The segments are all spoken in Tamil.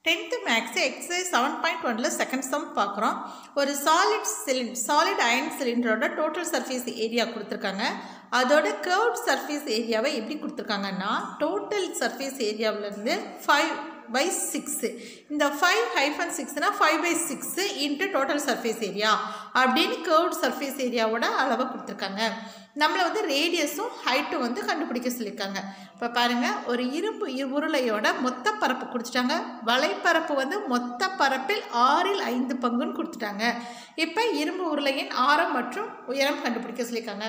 10th Max exercise 7.1 second sum பார்க்குறோம். ஒரு solid iron cylinderோட total surface area கொடுத்திருக்காங்க. அதோட curved surface areaவை எப்படி கொடுத்திருக்காங்கன்னா total surface areaவிலிருந்து 5/6 இந்த 5-6னா 5/6 into total surface area அப்படின்னு curved surface areaவோட அளவை கொடுத்திருக்காங்க. நம்மள வந்து ரேடியஸும் ஹைட்டும் வந்து கண்டுபிடிக்க சொல்லியிருக்காங்க. இப்போ பாருங்க, ஒரு இரும்பு உருளையோட மொத்த பரப்பு கொடுத்துட்டாங்க. வலைப்பரப்பு வந்து மொத்த பரப்பில் 5 பங்குன்னு கொடுத்துட்டாங்க. இப்போ இரும்பு உருளையின் ஆரம் மற்றும் உயரம் கண்டுபிடிக்க சொல்லியிருக்காங்க.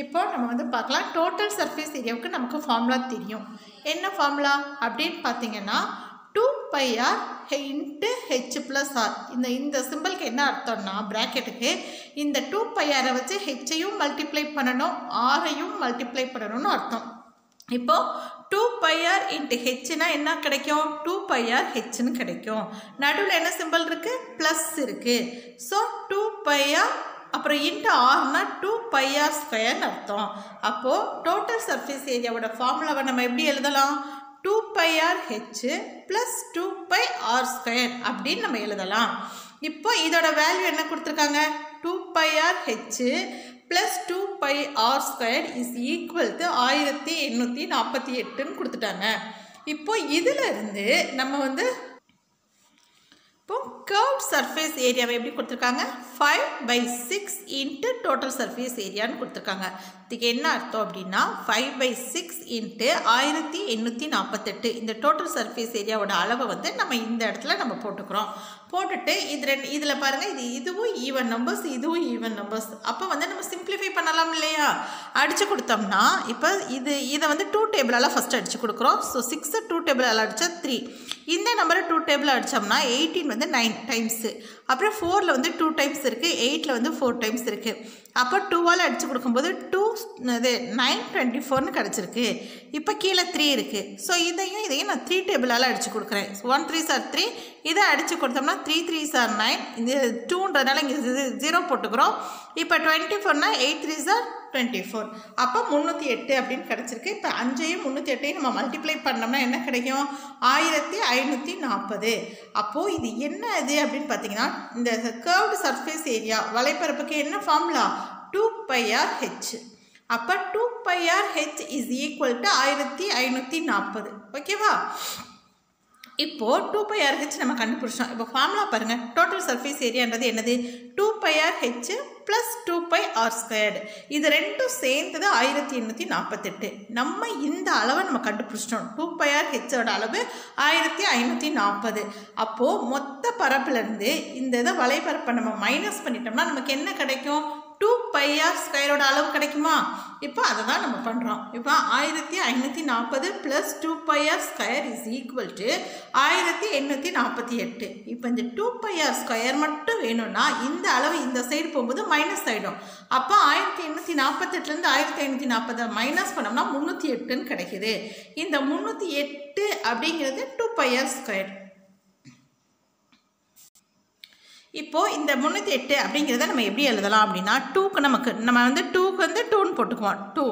இப்போ நம்ம வந்து பார்க்கலாம். டோட்டல் சர்ஃபேஸ் ஏரியாவுக்கு நமக்கு ஃபார்முலா தெரியும். என்ன ஃபார்முலா அப்படின்னு பார்த்தீங்கன்னா 2πr into h plus r. இந்த சிம்பிளுக்கு என்ன அர்த்தம்னா பிராக்கெட்டுக்கு இந்த 2πr வச்சு ஹெச்சையும் மல்டிப்ளை பண்ணணும், ஆரையும் மல்டிப்ளை பண்ணணும்னு அர்த்தம். இப்போ 2πr into hனா என்ன கிடைக்கும்? 2πr hன்னு கிடைக்கும். நடுவில் என்ன சிம்பிள் இருக்கு? ப்ளஸ் இருக்கு. ஸோ 2πr அப்புறம் இன்ட்டு ஆர்னா 2πr ஸ்கொயர்னு அர்த்தம். அப்போது டோட்டல் சர்ஃபேஸ் ஏரியாவோட ஃபார்முலாவை நம்ம எப்படி எழுதலாம்? 2πr h plus 2πr square அப்படின்னு நம்ம எழுதலாம். இப்போ இதோட வேல்யூ என்ன கொடுத்துருக்காங்க? 2πr h plus 2πr square is equal to 1848ன்னு கொடுத்துட்டாங்க. இப்போ இதில் இருந்து நம்ம வந்து இப்போ curved surface ஏரியாவை எப்படி கொடுத்துருக்காங்க? 5/6 into total surface ஏரியான்னு கொடுத்துருக்காங்க. இதுக்கு என்ன அர்த்தம் அப்படின்னா 5/6 into 1848 இந்த டோட்டல் சர்ஃபேஸ் ஏரியாவோட அளவை வந்து நம்ம இந்த இடத்துல நம்ம போட்டுக்கிறோம். போட்டுட்டு இதில் பாருங்கள், இதுவும் ஈவன் நம்பர்ஸ், இதுவும் ஈவன் நம்பர்ஸ். அப்போ வந்து நம்ம சிம்பிளிஃபை பண்ணலாம் இல்லையா? அடித்து கொடுத்தோம்னா இப்போ இதை வந்து 2 டேபிளால் ஃபஸ்ட் அடித்து கொடுக்குறோம். ஸோ 6 2 டேபிளால் அடித்தா 3. இந்த நம்பரை 2 டேபிள் அடித்தோம்னா 18 வந்து 9 டைம்ஸு. அப்புறம் 4ல் வந்து 2 டைம்ஸ் இருக்குது, 8ல் வந்து 4 டைம்ஸ் இருக்குது. அப்போ 2ஆல் அடித்து கொடுக்கும்போது 924ன்னு கிடச்சிருக்கு. இப்போ கீழே 3 இருக்குது. ஸோ இதையும் நான் 3 டேபிளால் அடித்து கொடுக்குறேன். 1 3s are 3. இதை அடித்து கொடுத்தோம்னா 3 3s are 9. இந்த 2ன்றதுனால இங்கே 0 போட்டுக்கிறோம். இப்போ 24னா 8 3s are 24. அப்போ 308 அப்படின்னு கிடச்சிருக்கு. இப்போ 5ஐயும் 308ஐயும் நம்ம மல்டிப்ளை பண்ணோம்னா என்ன கிடைக்கும்? 1540. அப்போது இது என்ன இது அப்படின்னு பார்த்தீங்கன்னா இந்த கர்வ்டு சர்ஃபேஸ் ஏரியா வலைப்பரப்புக்கு என்ன ஃபார்முலா? 2πr h. அப்போ 2πr h is equal to 1540. ஓகேவா? இப்போது 2πr h நம்ம கண்டுபிடிச்சோம். இப்போ ஃபார்முலா பாருங்கள். டோட்டல் சர்ஃபேஸ் ஏரியான்றது என்னது? 2πr h plus 2πr squared. இது ரெண்டும் சேர்ந்தது 1848. நம்ம இந்த அளவை நம்ம கண்டுபிடிச்சிட்டோம். 2πr ஹெச்சோட அளவு 1540. அப்போது மொத்த பரப்புலேருந்து இந்த இதை வலைப்பரப்பை நம்ம மைனஸ் பண்ணிட்டோம்னா நமக்கு என்ன கிடைக்கும்? 2πr ஸ்கொயரோட அளவு கிடைக்குமா? இப்போ அதை தான் நம்ம பண்ணுறோம். இப்போ 1540 plus 2πr square is equal to 1848. இப்போ இந்த 2πr ஸ்கொயர் மட்டும் வேணும்னா இந்த அளவு இந்த சைடு போகும்போது மைனஸ் ஆகிடும். அப்போ 1848லேருந்து 1540 மைனஸ் பண்ணோம்னா 308ன்னு கிடைக்குது. இந்த 308 அப்படிங்கிறது 2πr ஸ்கொயர். இப்போது இந்த 308 அப்படிங்கிறத நம்ம எப்படி எழுதலாம் அப்படின்னா 2க்கு நம்ம வந்து 2க்கு வந்து 2ன்னு போட்டுக்குவோம். 2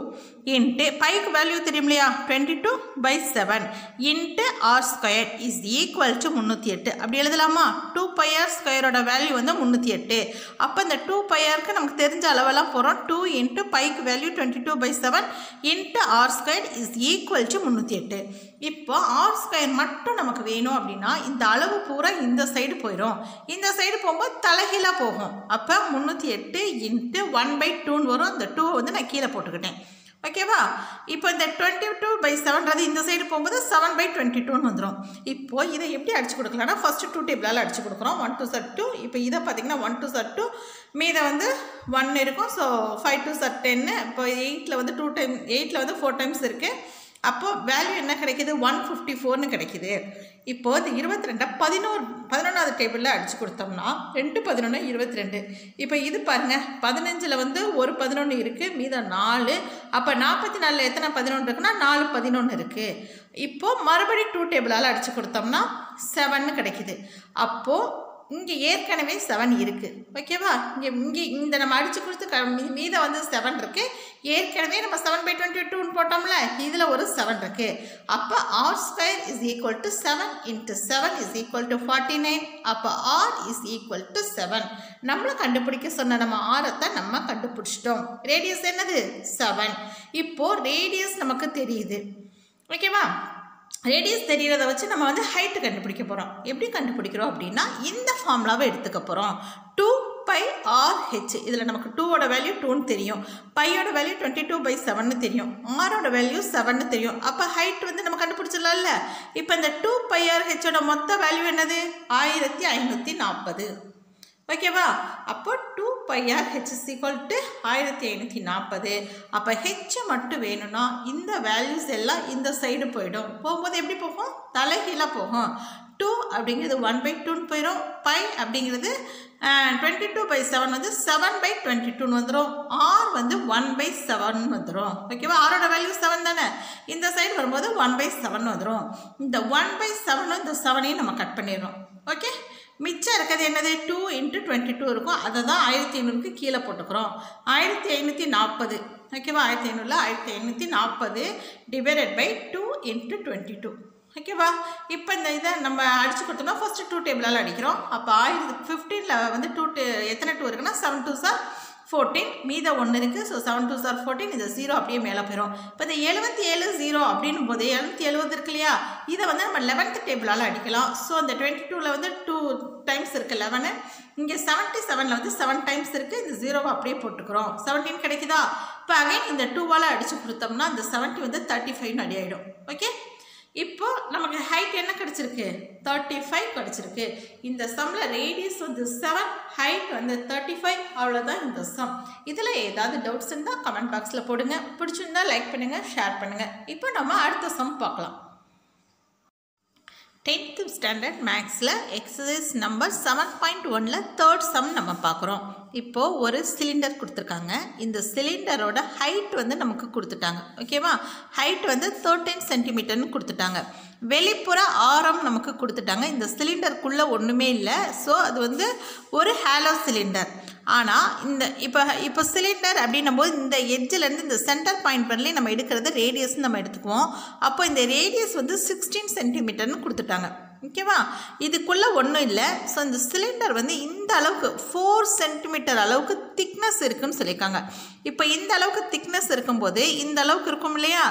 இன்ட்டு பைக்கு வேல்யூ தெரியும் இல்லையா? 22/7 into r square is equal to 308 அப்படி எழுதலாமா? 2πr ஸ்கொயரோட வேல்யூ வந்து 308. அப்போ இந்த 2πrக்கு நமக்கு தெரிஞ்ச அளவெல்லாம் போகிறோம். 2 into bike value 22/7 into r square is equal to 308. இப்போ r ஸ்கொயர் மட்டும் நமக்கு வேணும் அப்படின்னா இந்த அளவு பூரா இந்த சைடு போயிடும். இந்த சைடு போகும்போது தலைகீழாக போகும். அப்போ 308 இன்ட்டு 1/2ன்னு வரும். அந்த 2 வந்து நான் கீழே போட்டுக்கிட்டேன். ஓகேவா? இப்போ இந்த 22/7ன்றது இந்த சைடு போகும்போது 7/22ன்னு வந்துடும். இப்போது இதை எப்படி அடிச்சு கொடுக்கலாம்னா ஃபஸ்ட்டு 2 டேபிளால் அடிச்சு கொடுக்குறோம். 1 2s are 2. இப்போ இதை பார்த்தீங்கன்னா 1 2s are 2, மீதை வந்து 1 இருக்கும். So 5 2s are 10. இப்போ 8ல் வந்து 8ல் வந்து 4 டைம்ஸ் இருக்குது. அப்போது வேல்யூ என்ன கிடைக்கிது? 154ன்னு கிடைக்கிது. இப்போது 22 11வது டேபிளில் அடித்து கொடுத்தோம்னா 2 11 22. இப்போ இது பாருங்கள், 15ல் வந்து ஒரு 11 இருக்குது, மீதம் 4. அப்போ 44ல் எத்தனை 11 இருக்குன்னா 4 11 இருக்குது. இப்போது மறுபடியும் 2 டேபிளால் அடித்து கொடுத்தோம்னா 7ன்னு கிடைக்கிது. அப்போது இங்கே ஏற்கனவே 7 இருக்குது. ஓகேவா? இங்கே இந்த நம்ம அடித்து கொடுத்து மீதம் வந்து 7 இருக்குது. ஏற்கனவே நம்ம 7/22 போட்டோம்ல, இதில் ஒரு 7 இருக்குது. அப்போ r² is equal to 7 into 7 is equal to 49. அப்போ r is equal to 7. நம்மளை கண்டுபிடிக்க சொன்ன நம்ம ஆரத்தை நம்ம கண்டுபிடிச்சிட்டோம். ரேடியஸ் என்னது? 7. இப்போது ரேடியஸ் நமக்கு தெரியுது. ஓகேவா? ரேடியஸ் தெரியறத வச்சு நம்ம வந்து ஹைட் கண்டுபிடிக்க போகிறோம். எப்படி கண்டுபிடிக்கிறோம் அப்படின்னா இந்த ஃபார்முலாவை எடுத்துக்க போகிறோம். 2πrh. இதில் நமக்கு 2ஓட வேல்யூ 2ன்னு தெரியும், பையோட வேல்யூ 22/7ன்னு தெரியும், ஆரோட வேல்யூ 7ன்னு தெரியும். அப்போ ஹைட் வந்து நம்ம கண்டுபிடிச்சிடலாம்ல. இப்போ இந்த 2πrhோட மொத்த வேல்யூ என்னது? 1540. ஓகேவா? அப்போ 2πrh is equal to 1540. அப்போ h மட்டும் வேணும்னா இந்த வேல்யூஸ் எல்லாம் இந்த சைடு போயிடும். போகும்போது எப்படி போகும்? தலைகீழாக போகும். 2 அப்படிங்கிறது 1/2ன்னு போயிடும். பை அப்படிங்கிறது 22/7 வந்து 7/22ன்னு வந்துடும். ஆர் வந்து 1/7 வந்துடும். ஓகேவா? ஆரோட வேல்யூ 7 தானே. இந்த சைடு வரும்போது 1/7 வந்துடும். இந்த 1/7 இந்த 7ஐயும் நம்ம கட் பண்ணிடுறோம். ஓகே, மிச்சம் இருக்கிறது என்னது? 2 × 22 இருக்கும். அதை தான் 1500க்கு கீழே போட்டுக்கிறோம். 1540. ஓகேவா? 1540 டிவைடட் பை 2 × 22. ஓகேவா? இப்போ இந்த இதை நம்ம அடிச்சு கொடுத்தோம்னா ஃபஸ்ட்டு 2 டேபிளால் அடிக்கிறோம். அப்போ 15ல் வந்து எத்தனை 2 இருக்குன்னா 7 2s are 14, மீத 1 இருக்குது. ஸோ 7 2s are 14, இந்த 0 அப்படியே மேலே போயிடும். இப்போ இந்த 77 0 அப்படின்னும் போது 770 இருக்கு இல்லையா, இதை வந்து நம்ம 11th டேபிளால் அடிக்கலாம். ஸோ அந்த 22ல் வந்து 2 டைம்ஸ் இருக்குது 11. இங்கே 77ல் வந்து 7 டைம்ஸ் இருக்குது. இந்த 0வை அப்படியே போட்டுக்கிறோம். 17 கிடைக்குதா? இப்போ அகைன் இந்த 2வால் அடித்து கொடுத்தோம்னா இந்த 70 வந்து 35 அடி ஆகிடும். ஓகே, இப்போ நமக்கு ஹைட் என்ன கிடச்சிருக்கு? 35 கிடச்சிருக்கு. இந்த சம்மில் ரேடியஸ் வந்து 7, ஹைட் வந்து 35. அவ்வளோதான் இந்த சம். இதில் ஏதாவது டவுட்ஸ் இருந்தால் கமெண்ட் பாக்ஸில் போடுங்க. பிடிச்சிருந்தா லைக் பண்ணுங்கள், ஷேர் பண்ணுங்கள். இப்போ நம்ம அடுத்த சம் பார்க்கலாம். 10th ஸ்டாண்டர்ட் மேக்ஸில் எக்ஸசைஸ் நம்பர் 7.1ல் 3rd சம் நம்ம பார்க்குறோம். இப்போது ஒரு சிலிண்டர் கொடுத்துருக்காங்க. இந்த சிலிண்டரோட ஹைட் வந்து நமக்கு கொடுத்துட்டாங்க. ஓகேவா? ஹைட் வந்து 13 சென்டிமீட்டர்னு கொடுத்துட்டாங்க. வெளிப்புற ஆரம் நமக்கு கொடுத்துட்டாங்க. இந்த சிலிண்டருக்குள்ளே ஒன்றுமே இல்லை. ஸோ அது வந்து ஒரு ஹாலோ சிலிண்டர். ஆனால் இந்த இப்போ சிலிண்டர் அப்படின்னும் போது இந்த எட்ஜிலேருந்து இந்த சென்டர் பாயிண்ட் பண்ணி நம்ம எடுக்கிறது ரேடியஸ்ன்னு நம்ம எடுத்துக்குவோம். அப்போ இந்த ரேடியஸ் வந்து 16 சென்டிமீட்டர்னு கொடுத்துட்டாங்க. ஓகேவா? இதுக்குள்ளே ஒன்றும் இல்லை. ஸோ இந்த சிலிண்டர் வந்து இந்த அளவுக்கு 4 சென்டிமீட்டர் அளவுக்கு திக்னஸ் இருக்குதுன்னு சொல்லியிருக்காங்க. இப்போ இந்த அளவுக்கு திக்னஸ் இருக்கும்போது இந்த அளவுக்கு இருக்கும் இல்லையா,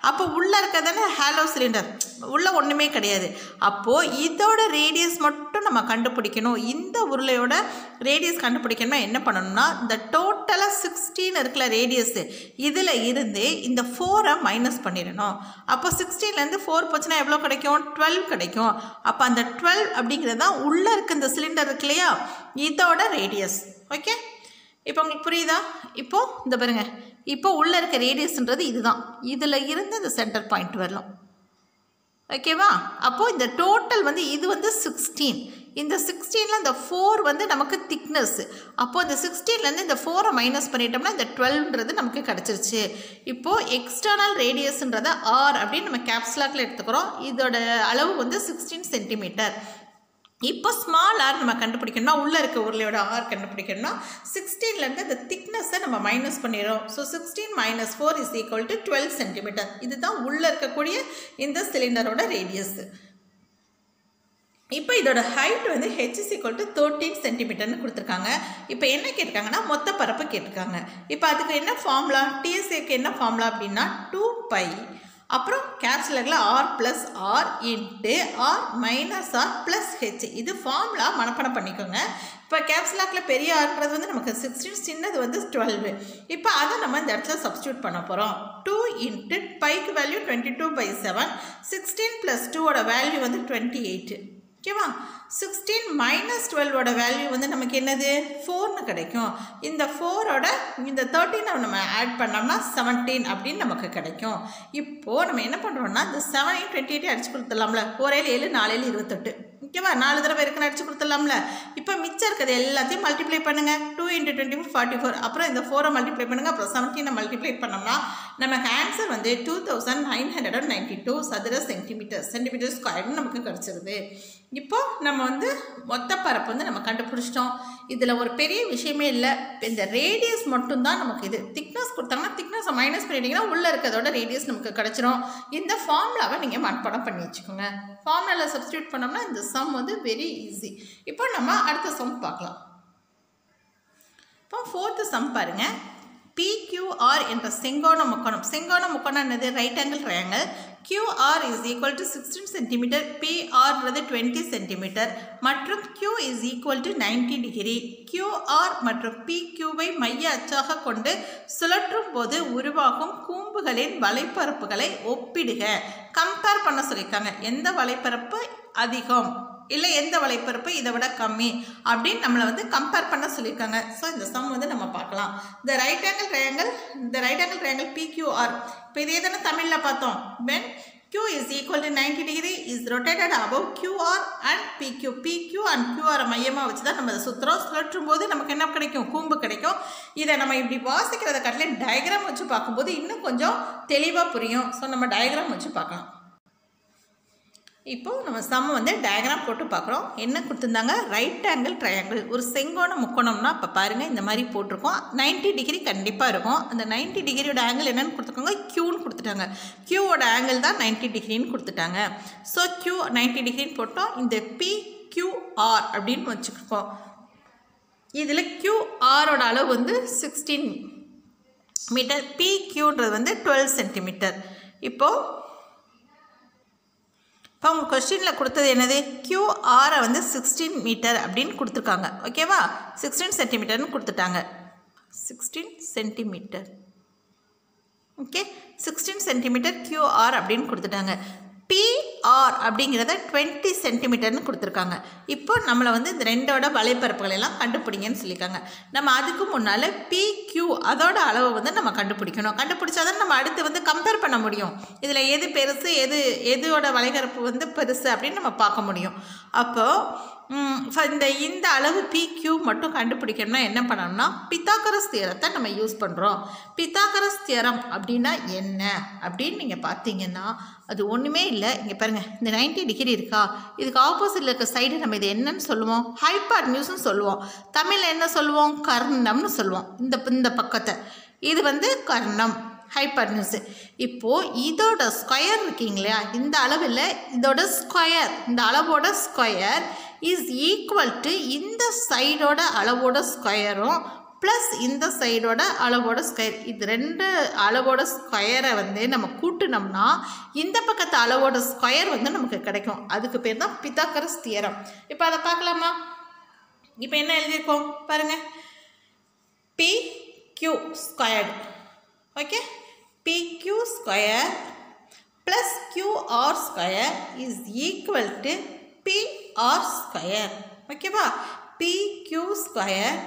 அப்போ உள்ளே இருக்கிறதானே ஹாலோ சிலிண்டர், உள்ளே ஒன்றுமே கிடையாது. அப்போது இதோட ரேடியஸ் மட்டும் நம்ம கண்டுபிடிக்கணும். இந்த உருளையோட ரேடியஸ் கண்டுபிடிக்கணும்னா என்ன பண்ணணும்னா, இந்த டோட்டலாக 16 இருக்கிற ரேடியஸு இதில் இருந்து இந்த 4ஐ மைனஸ் பண்ணிடணும். அப்போ 16லேருந்து 4 போச்சுன்னா எவ்வளோ கிடைக்கும்? 12 கிடைக்கும். அப்போ அந்த 12 அப்படிங்கிறது தான் உள்ளே இருக்க இந்த சிலிண்டர் இருக்கு இல்லையா, இதோட ரேடியஸ். ஓகே, இப்போ உங்களுக்கு புரியுதா? இப்போது இந்த பாருங்க, இப்போ உள்ளே இருக்க ரேடியஸ்ன்றது இதுதான். இதில் இருந்து இந்த சென்டர் பாயிண்ட் வரலாம். ஓகேவா? அப்போது இந்த டோட்டல் வந்து இது வந்து 16. இந்த 16ல் இந்த 4 வந்து நமக்கு திக்னஸ். அப்போது இந்த 16லேருந்து இந்த 4ஐ மைனஸ் பண்ணிட்டோம்னா இந்த 12ன்றது நமக்கு கிடச்சிருச்சு. இப்போது எக்ஸ்டர்னல் ரேடியஸ்ன்றதை ஆர் அப்படின்னு நம்ம கேப்ஸ்லாக்கில் எடுத்துக்கிறோம். இதோட அளவு வந்து 16 சென்டிமீட்டர். இப்போ ஸ்மால் ஆர் நம்ம கண்டுபிடிக்கணும்னா, உள்ளே இருக்க உருளையோட ஆர் கண்டுபிடிக்கணும்னா 16லேருந்து இந்த திக்னஸை நம்ம மைனஸ் பண்ணிடுறோம். So 16 - 4 is equal to 12 centimetre. இதுதான் உள்ளே இருக்கக்கூடிய இந்த சிலிண்டரோட ரேடியஸ். இப்போ இதோட ஹைட் வந்து h is equal to 13 சென்டிமீட்டர்னு கொடுத்துருக்காங்க. இப்போ என்ன கேட்டிருக்காங்கன்னா மொத்த பரப்பு கேட்டிருக்காங்க. இப்போ அதுக்கு என்ன ஃபார்முலா? டிஎஸ்ஏக்கு என்ன ஃபார்முலா அப்படின்னா 2π அப்புறம் கேப்சுலரில் r + r into r - r + h. இது ஃபார்முலா மனப்பாடம் பண்ணிக்கோங்க. இப்போ கேப்சுலாக்கில் பெரிய ஆர்ன்றது வந்து நமக்கு 16, சின்னது வந்து 12. இப்போ அதை நம்ம இந்த இடத்துல சப்ஸ்டியூட் பண்ண போகிறோம். 2 இன்ட்டு பைக்கு வேல்யூ 22/7, 16 + 2ஓட வேல்யூ வந்து 28. ஓகேவா? 16 - 12ஓட வேல்யூ வந்து நமக்கு என்னது? 4ன்னு கிடைக்கும். இந்த 4ஓட இந்த 13 நம்ம ஆட் பண்ணோம்னா 17 அப்படின்னு நமக்கு கிடைக்கும். இப்போது நம்ம என்ன பண்ணுறோம்னா இந்த 7 28 அடிச்சு கொடுத்துடலாம்ல. 4 7 7 4 7 28. ஓகேவா 4 தடவை இருக்குன்னு அடிச்சு கொடுத்துடலாம்ல இப்போ மிச்சம் இருக்கிறது எல்லாத்தையும் மல்டிப்ளை பண்ணுங்கள் 2 × 24 44 அப்புறம் இந்த 4 மல்டிப்ளை பண்ணுங்கள் அப்புறம் 17 மல்டிப்ளை பண்ணோம்னா நமக்கு ஆன்சர் வந்து 2992 சதுர சென்டிமீட்டர் ஸ்கொயர்னு நமக்கு கிடச்சிருது இப்போ நம்ம வந்து மொத்த பரப்பு வந்து நம்ம கண்டுபிடிச்சிட்டோம் இதில் ஒரு பெரிய விஷயமே இல்லை இந்த ரேடியஸ் மட்டும்தான் நமக்கு இது திக்னஸ் கொடுத்தாங்கன்னா திக்னஸை மைனஸ் பண்ணிட்டீங்கன்னா உள்ளே இருக்கிறதோட ரேடியஸ் நமக்கு கிடச்சிரும் இந்த ஃபார்முலாவை நீங்கள் மனப்பாடம் பண்ணி வச்சுக்கோங்க ஃபார்முலாவில் சப்ஸ்டியூட் பண்ணோம்னா இந்த சம் வந்து வெரி ஈஸி இப்போ நம்ம அடுத்த சம் பார்க்கலாம் இப்போ 4th சம் பாருங்கள் PQR என்ற செங்கோண முக்கோணம் என்னது right angle triangle QR is equal to 16 cm, PR றது 20 cm மற்றும் Q is equal to 90 degree. QR மற்றும் PQவை மைய அச்சாக கொண்டு சுழற்றும் போது உருவாகும் கூம்புகளின் வலைப்பரப்புகளை ஒப்பிடுக. கம்பேர் பண்ண சொல்லியிருக்காங்க. எந்த வலைப்பரப்பு அதிகம் இல்லை எந்த வலைப்பரப்பு இதை விட கம்மி அப்படின்னு நம்மளை வந்து கம்பேர் பண்ண சொல்லியிருக்காங்க. ஸோ இந்த சம் வந்து நம்ம பார்க்கலாம். இந்த ரைட் ஆங்கிள் ட்ரையாங்கிள் PQR இப்போ இதே தானே தமிழில் பார்த்தோம். when Q is equal to 90 degree is rotated above QR and PQ. PQ and QR மையமாக வச்சு தான் நம்ம சுற்றும் போது நமக்கு என்ன கிடைக்கும்? கூம்பு கிடைக்கும். இதை நம்ம இப்படி வாசிக்கிறத காட்டிலே டயக்ராம் வச்சு பார்க்கும்போது இன்னும் கொஞ்சம் தெளிவாக புரியும். ஸோ நம்ம டயக்ராம் வச்சு பார்க்கலாம். இப்போ நம்ம சம் வந்து டயக்ராம் போட்டு பார்க்குறோம். என்ன கொடுத்துருந்தாங்க? ரைட் ஆங்கிள் ட்ரையாங்கிள் ஒரு செங்கோண முக்கோணம்னா இப்போ பாருங்கள் இந்த மாதிரி போட்டிருக்கோம். 90 டிகிரி கண்டிப்பாக இருக்கும். அந்த 90 டிகிரியோட ஆங்கிள் என்னென்னு கொடுத்துருக்காங்க? க்யூன்னு கொடுத்துட்டாங்க. க்யூவோட ஆங்கிள் தான் 90 டிகிரின்னு கொடுத்துட்டாங்க. ஸோ க்யூ 90 டிகிரின்னு போட்டோம். இந்த PQR அப்படின்னு வச்சுருக்கோம். இதில் QRோட அளவு வந்து 16 மீட்டர், PQன்றது வந்து 12 சென்டிமீட்டர். இப்போது இப்போ உங்கள் கொஸ்டினில் கொடுத்தது என்னது? QRை வந்து 16 மீட்டர் அப்படின்னு கொடுத்துருக்காங்க. ஓகேவா? 16 சென்டிமீட்டர்னு கொடுத்துட்டாங்க. 16 சென்டிமீட்டர். ஓகே, 16 சென்டிமீட்டர் QR அப்படின்னு கொடுத்துட்டாங்க. PR அப்படிங்கிறத 20 சென்டிமீட்டர்னு கொடுத்துருக்காங்க. இப்போ நம்மளை வந்து இந்த ரெண்டோட வலைப்பரப்புகள் எல்லாம் கண்டுபிடிங்கன்னு சொல்லியிருக்காங்க. நம்ம அதுக்கு முன்னால் PQ அதோட அளவை வந்து நம்ம கண்டுபிடிக்கணும். கண்டுபிடிச்சாதான் நம்ம அடுத்து வந்து கம்பேர் பண்ண முடியும். இதில் எது பெருசு எதோட வலைப்பரப்பு வந்து பெருசு அப்படின்னு நம்ம பார்க்க முடியும். அப்போது இந்த அளவு PQ மட்டும் கண்டுபிடிக்கணும்னா என்ன பண்ணணும்னா பித்தாகரஸ் தியரத்தை நம்ம யூஸ் பண்ணுறோம். பித்தாகரஸ் தியரம் அப்படின்னா என்ன அப்படின்னு நீங்கள் பார்த்தீங்கன்னா அது ஒன்றுமே இல்லை. இங்கே பாருங்கள், இந்த 90 டிகிரி இருக்கா, இதுக்கு ஆப்போசிட்டில் இருக்க சைடு நம்ம இது என்னன்னு சொல்லுவோம்? ஹைபாட்னியூஸ்னு சொல்லுவோம். தமிழில் என்ன சொல்லுவோம்? கர்ணம்னு சொல்லுவோம். இந்த பக்கத்தை இது வந்து கர்ணம், ஹைபாட்னியூஸ். இப்போது இதோட ஸ்கொயர் இருக்கீங்களா, இந்த அளவில் இதோட ஸ்கொயர், இந்த அளவோட ஸ்கொயர் இஸ் ஈக்குவல் டு இந்த சைடோட அளவோட ஸ்கொயரும் ப்ளஸ் இந்த சைடோட அளவோட ஸ்கொயர். இது ரெண்டு அளவோட ஸ்கொயரை வந்து நம்ம கூட்டினோம்னா இந்த பக்கத்து அளவோட ஸ்கொயர் வந்து நமக்கு கிடைக்கும். அதுக்கு பேர் தான் பித்தாகரஸ் தியரம். இப்போ அதை பார்க்கலாமா? இப்போ என்ன எழுதியிருக்கோம் பாருங்கள், PQ squared. Okay, PQ square plus QR square is equal to PR square. ஓகேவா? PQ square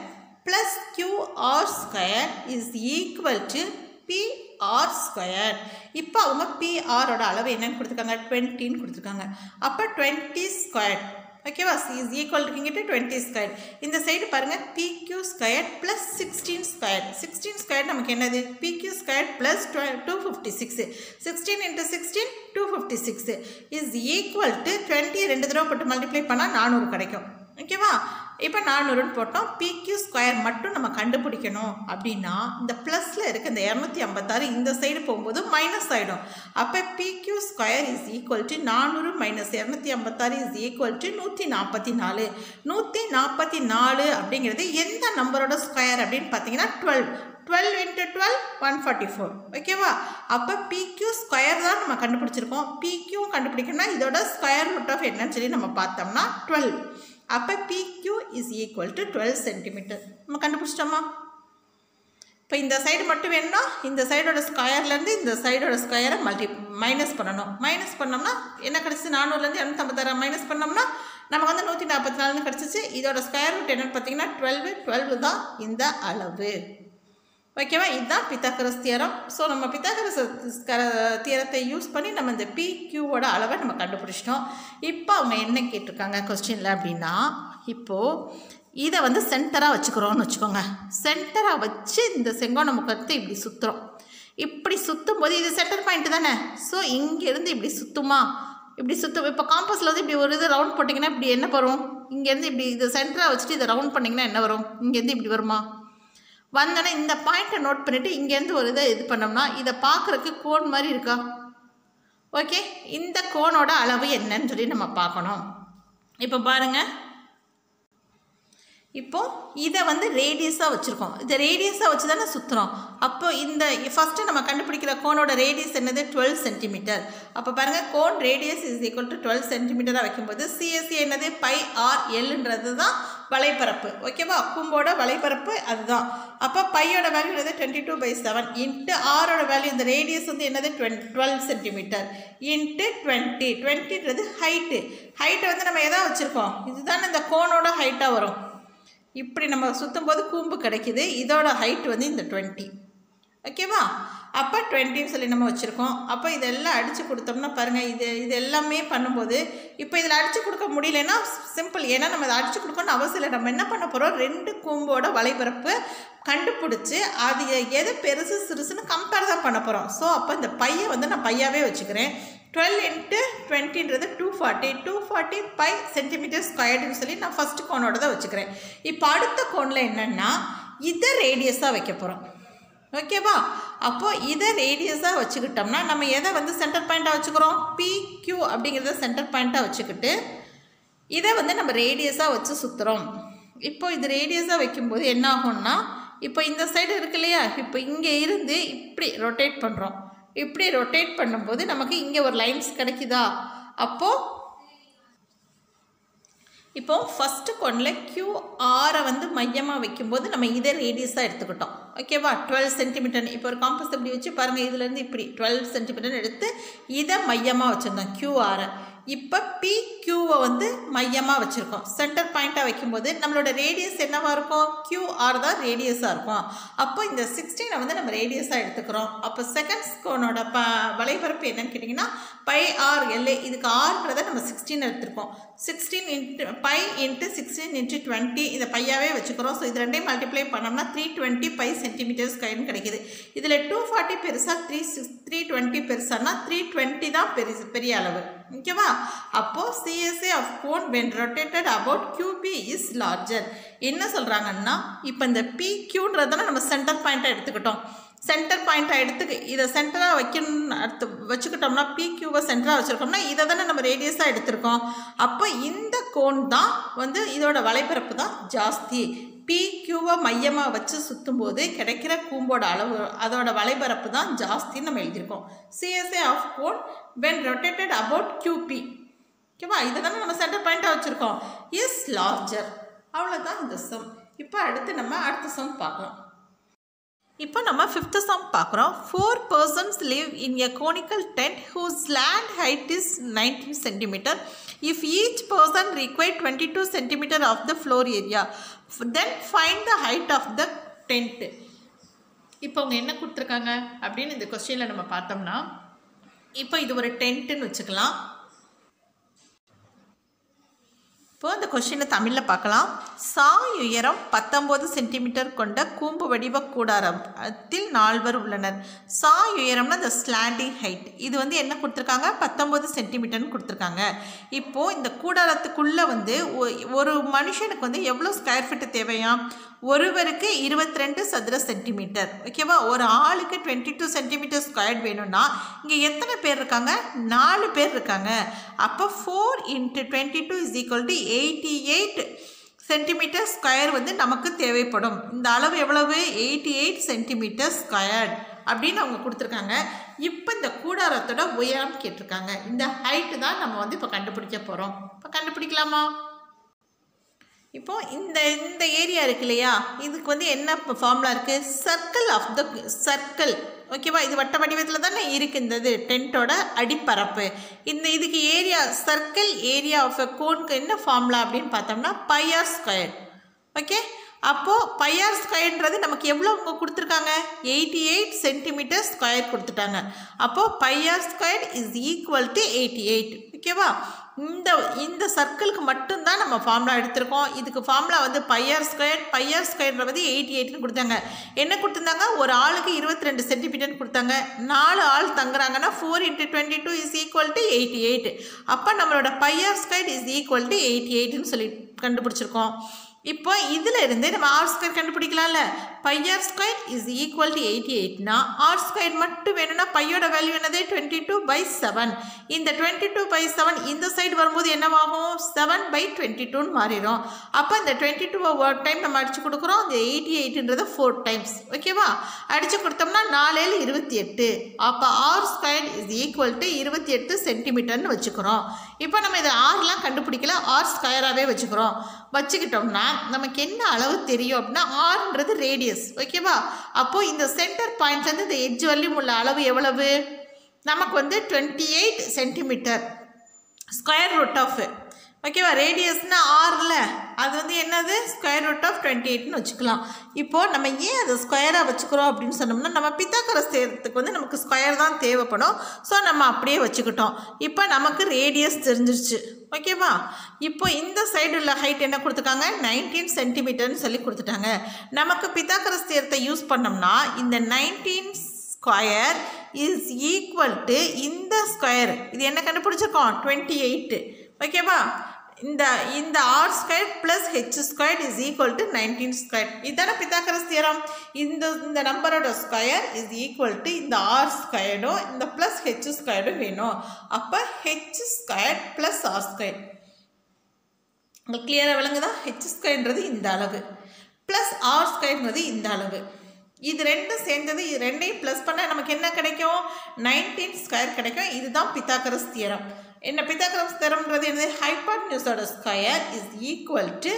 plus QR square is equal to PR square. இப்போ அவங்க PRோட அளவு என்னன்னு கொடுத்துருக்காங்க? 20ன்னு கொடுத்துருக்காங்க. அப்போ 20 ஸ்கொயர். ஓகேவா? இஸ் ஈக்குவல் இங்கிட்டு 20 ஸ்கொயர். இந்த சைடு பாருங்கள், PQ square plus 16 square. 16 square நமக்கு என்னது? PQ square plus 256. 16 × 16 256 is equal to 20 ரெண்டு தடவை போட்டு மல்டிப்ளை பண்ணால் 400 கிடைக்கும். ஓகேவா? இப்போ 400ன்னு போட்டோம். PQ ஸ்கொயர் மட்டும் நம்ம கண்டுபிடிக்கணும் அப்படின்னா இந்த ப்ளஸில் இருக்க இந்த 256 இந்த சைடு போகும்போது மைனஸ் ஆகிடும். அப்போ PQ square is equal to 400 minus 256 is equal to 144. 144 அப்படிங்கிறது எந்த நம்பரோட ஸ்கொயர் அப்படின்னு பார்த்தீங்கன்னா 12. 12 × 12 144. ஓகேவா? அப்போ PQ ஸ்கொயர் தான் நம்ம கண்டுபிடிச்சிருக்கோம். PQ கண்டுபிடிக்கணும்னா இதோட ஸ்கொயர் ரூட் ஆஃப் என்னன்னு சொல்லி நம்ம பார்த்தோம்னா 12. அப்போ PQ is equal to 12 centimetre. நம்ம கண்டுபிடிச்சிட்டோமா? இப்போ இந்த சைடு மட்டும் வேணும்னா இந்த சைடோட ஸ்கொயர்லேருந்து இந்த சைடோட ஸ்கொயரை மைனஸ் பண்ணணும். மைனஸ் பண்ணோம்னா என்ன கிடச்சிச்சு? 400லேருந்து 256 மைனஸ் பண்ணோம்னா நமக்கு வந்து 144ன்னு கிடச்சிச்சு. இதோட ஸ்கொயர் ரூட் என்னென்னு பார்த்தீங்கன்னா 12 தான் இந்த அளவு. ஓகேவா? இதுதான் பித்தாகரஸ் தியரம். ஸோ நம்ம பித்தாகரஸ் தியரத்தை யூஸ் பண்ணி நம்ம இந்த PQவோட அளவை நம்ம கண்டுபிடிச்சிட்டோம். இப்போ அவங்க என்ன கேட்டிருக்காங்க கொஸ்டினில் அப்படின்னா, இப்போது இதை வந்து சென்டராக வச்சுக்கிறோன்னு வச்சுக்கோங்க. சென்டராக வச்சு இந்த செங்கோண முக்கத்தை இப்படி சுற்றுறோம். இப்படி சுற்றும் போது இது சென்டர் பாயிண்ட் தானே. ஸோ இங்கேருந்து இப்படி சுற்றுமா, இப்படி சுற்றும். இப்போ காம்பஸில் வந்து இப்படி ஒரு இது ரவுண்ட் போட்டிங்கன்னா இப்படி என்ன வரும், இங்கேருந்து இப்படி இது சென்டராக வச்சுட்டு இதை ரவுண்ட் பண்ணிங்கன்னா என்ன வரும், இங்கேருந்து இப்படி வருமா? வந்தோடனே இந்த பாயிண்ட்டை நோட் பண்ணிவிட்டு இங்கேருந்து ஒரு இதை இது பண்ணோம்னா இதை பார்க்குறதுக்கு கோன் மாதிரி இருக்கா? ஓகே, இந்த கோனோட அளவு என்னன்னு சொல்லி நம்ம பார்க்கணும். இப்போ பாருங்கள், இப்போது இதை வந்து ரேடியஸாக வச்சுருக்கோம். இதை ரேடியஸாக வச்சு தானே சுற்றுறோம். அப்போ இந்த ஃபஸ்ட்டு நம்ம கண்டுபிடிக்கிற கோனோட ரேடியஸ் என்னது? 12 சென்டிமீட்டர். அப்போ பாருங்கள், cone radius is equal to 12 சென்டிமீட்டராக வைக்கும்போது சிஎஸ்சி என்னது? πr/Lன்றது தான் வலைப்பரப்பு. ஓகேவா? கூம்போட வலைப்பரப்பு அதுதான். அப்போ பையோட வேல்யூ என்னது? 22/7 இன்ட்டு ஆரோட வேல்யூ, இந்த ரேடியஸ் வந்து என்னது? 12 சென்டிமீட்டர் இன்ட்டு 20ன்றது ஹைட்டு. ஹைட்டை வந்து நம்ம எதாவது வச்சுருக்கோம், இதுதானே இந்த கோனோட ஹைட்டாக வரும். இப்படி நம்ம சுற்றும் போது கூம்பு கிடைக்கிது. இதோட ஹைட் வந்து இந்த 20. ஓகேவா? அப்போ 20ன்னு சொல்லி நம்ம வச்சுருக்கோம். அப்போ இதெல்லாம் அடித்து கொடுத்தோம்னா பாருங்கள், இது எல்லாமே பண்ணும்போது இப்போ இதில் அடித்து கொடுக்க முடியலன்னா சிம்பிள். ஏன்னா நம்ம இதை அடித்து கொடுக்கணும்னு அவசியம் இல்லை. நம்ம என்ன பண்ண போகிறோம், 2 கூம்போட வலைபரப்பு கண்டுபிடிச்சி அது எது பெருசு சிறுசுன்னு கம்பேர் தான் பண்ண போகிறோம். ஸோ அப்போ இந்த பையை வந்து நான் பையாவே வச்சுக்கிறேன். 12 × 20ன்றது 240 பை சென்டிமீட்டர் ஸ்கொயர்டுன்னு சொல்லி நான் ஃபஸ்ட்டு கோனோட தான் வச்சுக்கிறேன். இப்போ அடுத்த கோனில் என்னென்னா இதை ரேடியஸாக வைக்க போகிறோம். ஓகேவா? அப்போது இதை ரேடியஸாக வச்சுக்கிட்டோம்னா நம்ம எதை வந்து சென்டர் பாயிண்ட்டாக வச்சுக்கிறோம்? PQ அப்படிங்கிறத சென்டர் பாயிண்ட்டாக வச்சுக்கிட்டு இதை வந்து நம்ம ரேடியஸாக வச்சு சுற்றுறோம். இப்போ இது ரேடியஸாக வைக்கும்போது என்ன ஆகும்னா, இப்போ இந்த சைடு இருக்கு இல்லையா, இப்போ இங்கே இருந்து இப்படி ரொட்டேட் பண்ணுறோம். இப்படி ரொட்டேட் பண்ணும்போது நமக்கு இங்கே ஒரு லைன்ஸ் கிடைக்குதா? அப்போது இப்போ ஃபஸ்ட்டு கோனில் QR வந்து மையமாக வைக்கும்போது நம்ம இதை ரேடியஸாக எடுத்துக்கிட்டோம். ஓகேவா? 12 சென்டிமீட்டர். இப்போ ஒரு காம்பஸ் இப்படி வச்சு பாருங்கள், இதுலேருந்து இப்படி 12 சென்டிமீட்டர் எடுத்து இதை மையமாக வச்சுருந்தோம் QR. இப்போ PQவை வந்து மையமாக வச்சுருக்கோம். சென்டர் பாயிண்ட்டாக வைக்கும்போது நம்மளோட ரேடியஸ் என்னவாக இருக்கும்? QR தான் ரேடியஸாக இருக்கும். அப்போ இந்த 16 வந்து நம்ம ரேடியஸாக எடுத்துக்கிறோம். அப்போ செகண்ட் கோனோட வலைபரப்பு என்னன்னு கேட்டிங்கன்னா πr/L. இதுக்கு ஆர்ன்றதை நம்ம 16 எடுத்துருக்கோம். 16 பை இன்ட்டு 16 × 20 இதை பையாவே வச்சுக்கிறோம். ஸோ இது ரெண்டையும் மல்டிப்ளை பண்ணோம்னா 320 பை சென்டிமீட்டர் ஸ்கொயர்னு கிடைக்கிது. இதில் 240 பெருசாக 320 பெருசானா 320 தான் பெரிய அளவு. ஓகேவா? அப்போது CSA of cone when rotated about QP is larger. என்ன சொல்கிறாங்கன்னா, இப்போ இந்த PQன்றதான நம்ம சென்டர் பாயிண்ட்டாக எடுத்துக்கிட்டோம். சென்டர் பாயிண்ட்டாக இதை சென்டராக வைக்கணும்னு வச்சுக்கிட்டோம்னா PQவை சென்டராக வச்சுருக்கோம்னா இதை தானே நம்ம ரேடியஸாக எடுத்திருக்கோம். அப்போ இந்த கோன் தான் வந்து இதோட வலைபரப்பு தான் ஜாஸ்தி. PQவை மையமாக வச்சு சுற்றும் போது கிடைக்கிற கூம்போட அளவு அதோட வலைபரப்பு தான் ஜாஸ்தின்னு நம்ம எழுதியிருக்கோம். CSA of cone when rotated about QP. ஓகேவா? இதை தானே நம்ம சென்டர் பாயிண்ட்டாக வச்சுருக்கோம். Is larger. அவ்வளோதான் இந்த சம். இப்போ அடுத்து நம்ம அடுத்த சம் பார்க்கலாம். இப்போ நம்ம 5th sum பார்க்குறோம். 4 persons live in a conical tent whose land height is 19 cm. If each person requires 22 cm of the floor area, then find the height of the tent. இப்போ அவங்க என்ன கொடுத்துருக்காங்க அப்படின்னு இந்த கொஸ்டினில் நம்ம பார்த்தோம்னா, இப்போ இது ஒரு டென்ட்டுன்னு வச்சுக்கலாம். இப்போ இந்த கொஸ்டினை தமிழில் பார்க்கலாம். சாய் உயரம் 19 சென்டிமீட்டர் கொண்ட கூம்பு வடிவ கூடாரத்தில் 4 உள்ளனர். சாய் உயரம்னா இந்த ஸ்லாண்டிங் ஹைட். இது வந்து என்ன கொடுத்துருக்காங்க? 19 சென்டிமீட்டர்னு கொடுத்துருக்காங்க. இப்போது இந்த கூடாரத்துக்குள்ளே வந்து ஒரு மனுஷனுக்கு வந்து எவ்வளோ ஸ்கொயர் ஃபீட்டு தேவையா? ஒருவருக்கு 22 சதுர சென்டிமீட்டர். ஓகேவா? ஒரு ஆளுக்கு 22 சென்டிமீட்டர் ஸ்கொயர் வேணும்னா இங்கே எத்தனை பேர் இருக்காங்க? 4 பேர் இருக்காங்க. அப்போ 4 × 22 = 88 சென்டிமீட்டர் ஸ்கொயர் வந்து நமக்கு தேவைப்படும். இந்த அளவு எவ்வளவு? 88 சென்டிமீட்டர் ஸ்கொயர் அப்படின்னு அவங்க கொடுத்துருக்காங்க. இப்போ இந்த கூடாரத்தோட உயரம் கேட்டிருக்காங்க. இந்த ஹைட்டு தான் நம்ம வந்து இப்போ கண்டுபிடிக்க போகிறோம். இப்போ கண்டுபிடிக்கலாமா? இப்போது இந்த ஏரியா இருக்கு இல்லையா, இதுக்கு வந்து என்ன ஃபார்முலா இருக்குது? Circle of the circle. ஓகேவா? இது வட்ட வடிவத்தில் தானே இருக்குது இந்த இது டென்ட்டோட அடிப்பரப்பு. இதுக்கு area circle area of a கோனுக்கு என்ன ஃபார்முலா அப்படின்னு பார்த்தோம்னா πr². ஓகே? அப்போது பை ஆர் ஸ்கொயர்ன்றது நமக்கு எவ்வளோ அவங்க கொடுத்துருக்காங்க 88 சென்டிமீட்டர் ஸ்கொயர் கொடுத்துட்டாங்க. அப்போது pi r square is equal to 88. ஓகேவா? இந்த சர்க்கிளுக்கு மட்டும்தான் நம்ம ஃபார்முலா எடுத்திருக்கோம். இதுக்கு ஃபார்முலா வந்து பை ஆர் ஸ்கொயர் வந்து 88ன்னு கொடுத்தாங்க. என்ன கொடுத்துருந்தாங்க? ஒரு ஆளுக்கு 22 சென்டிமீட்டர்னு கொடுத்தாங்க. 4 ஆள் தங்குறாங்கன்னா 4 × 22 இஸ் ஈக்குவல் டு 88. அப்போ நம்மளோட pi r square is equal to 88ன்னு சொல்லி கண்டுபிடிச்சிருக்கோம். இப்போ இதில் இருந்து நம்ம ஆர் ஸ்கொயர் கண்டுபிடிக்கலாம்ல. Pi r square is equal to 88னா ஆர் ஸ்கொயர் மட்டும் வேணும்னா பையோட வேல்யூ என்னது 22/7. இந்த 22/7 இந்த சைடு வரும்போது என்னவாகும் 7/22ன்னு மாறிடும். அப்போ இந்த 22 ஒரு டைம் நம்ம அடித்து கொடுக்குறோம். இந்த 88ன்றது 4 டைம்ஸ். ஓகேவா? அடித்து கொடுத்தோம்னா 4 7 28. அப்போ r square is equal to 28 சென்டிமீட்டர்னு வச்சுக்கிறோம். இப்போ நம்ம இதை ஆர்லாம் கண்டுபிடிக்கல, ஆர் ஸ்கொயராகவே வச்சுக்கிறோம். வச்சுக்கிட்டோம்னா நமக்கு என்ன அளவு தெரியும் அப்படின்னா ஆர்ன்றது ரேடியஸ். ஓகேவா? அப்போது இந்த சென்டர் பாயிண்ட்லேருந்து இந்த எட்ஜ் வரலையும் உள்ள அளவு எவ்வளவு? நமக்கு வந்து 28 சென்டிமீட்டர் ஸ்கொயர் ரூட் ஆஃப். ஓகேவா? ரேடியஸ்னா ஆர்ல அது வந்து என்னது ஸ்கொயர் ரூட் ஆஃப் 28ன்னு வச்சுக்கலாம். இப்போது நம்ம ஏன் அதை ஸ்கொயராக வச்சுக்கிறோம் அப்படின்னு சொன்னோம்னா நம்ம பித்தாகரஸ் தேற்றத்துக்கு வந்து நமக்கு ஸ்கொயர் தான் தேவைப்படும். ஸோ நம்ம அப்படியே வச்சுக்கிட்டோம். இப்போ நமக்கு ரேடியஸ் தெரிஞ்சிருச்சு. ஓகேவா? இப்போ இந்த சைடு உள்ள ஹைட் என்ன கொடுத்துருக்காங்க 19 சென்டிமீட்டர்னு சொல்லி கொடுத்துட்டாங்க. நமக்கு பித்தாகரஸ் தேற்றத்தை யூஸ் பண்ணோம்னா இந்த 19 ஸ்கொயர் இஸ் ஈக்குவல் டு இந்த ஸ்கொயர் இது என்ன கண்டுபிடிச்சிருக்கோம் 28. ஓகேவா? இந்த r square plus h square is equal to 19 square. இதுதானே பித்தாகரஸ் தியரம். இந்த நம்பரோட ஸ்கொயர் இஸ் ஈக்குவல் டு இந்த ஆர் ஸ்கொயரும் இந்த ப்ளஸ் ஹெச் ஸ்கொயரும் வேணும். அப்போ h square plus r square உங்களுக்கு கிளியராக விளங்குதா? ஹெச் ஸ்கொயர்ன்றது இந்த அளவு ப்ளஸ் ஆர் ஸ்கொயர்ன்றது இந்த அளவு. இது ரெண்டும் சேர்ந்தது. இது ரெண்டையும் ப்ளஸ் பண்ணால் நமக்கு என்ன கிடைக்கும் 19 ஸ்கொயர் கிடைக்கும். இதுதான் பித்தாகரஸ் தியரம். என்ன பித்தாகரஸ் தியரம்ன்றது என்னது ஹைபாட்னியூஸோட ஸ்கொயர் இஸ் ஈக்குவல் டு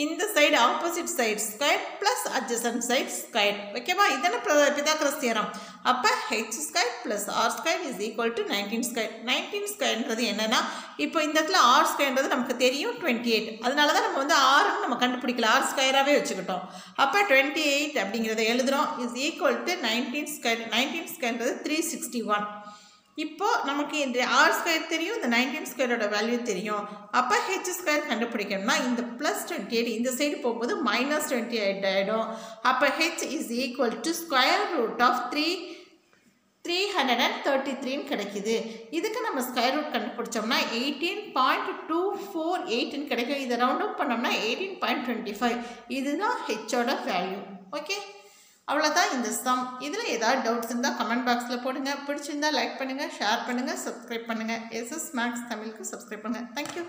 இந்த side opposite side square plus adjacent side square. ஓகேவா? இதுதானே பித்தாகரஸ் தியரம். அப்போ h square plus r square is equal to 19 square. 19 ஸ்கொயர்ன்றது என்னென்னா இப்போ இந்த இடத்துல ஆர் ஸ்கொயர்ன்றது நமக்கு தெரியும் 28. அதனால தான் நம்ம வந்து ஆர்ன்னு நம்ம கண்டுபிடிக்கல, ஆர் ஸ்கொயராகவே வச்சுக்கிட்டோம். அப்போ 28 அப்படிங்கிறத எழுதுகிறோம் இஸ் ஈக்குவல் டு 19 ஸ்கொயர். 19 ஸ்கொயர்ன்றது 361. இப்போது நமக்கு இந்த ஆர் ஸ்கொயர் தெரியும், இந்த 19 ஸ்கொயரோட வேல்யூ தெரியும். அப்போ ஹெச் ஸ்கொயர் கண்டுபிடிக்கணும்னா இந்த ப்ளஸ் 28 இந்த சைடு போகும்போது மைனஸ் 28 ஆகிடும். அப்போ h is equal to square root of 333ன்னு கிடைக்குது. இதுக்கு நம்ம ஸ்கொயர் ரூட் கண்டுபிடிச்சோம்னா 18.248ன்னு கிடைக்கும். இதை ரவுண்ட் அப் பண்ணோம்னா 18.25. இதுதான் ஹெச்சோட வேல்யூ. ஓகே, அவ்வளோதான் இந்த சம். இதில் ஏதாவது டவுட்ஸ் இருந்தால் கமெண்ட் பாக்ஸில் போடுங்க. பிடிச்சிருந்தால் லைக் பண்ணுங்கள், ஷேர் பண்ணுங்கள், சப்ஸ்கிரைப் பண்ணுங்கள். எஸ்எஸ் மேக்ஸ் தமிழுக்கு சப்ஸ்கிரைப் பண்ணுங்கள். தேங்க்யூ.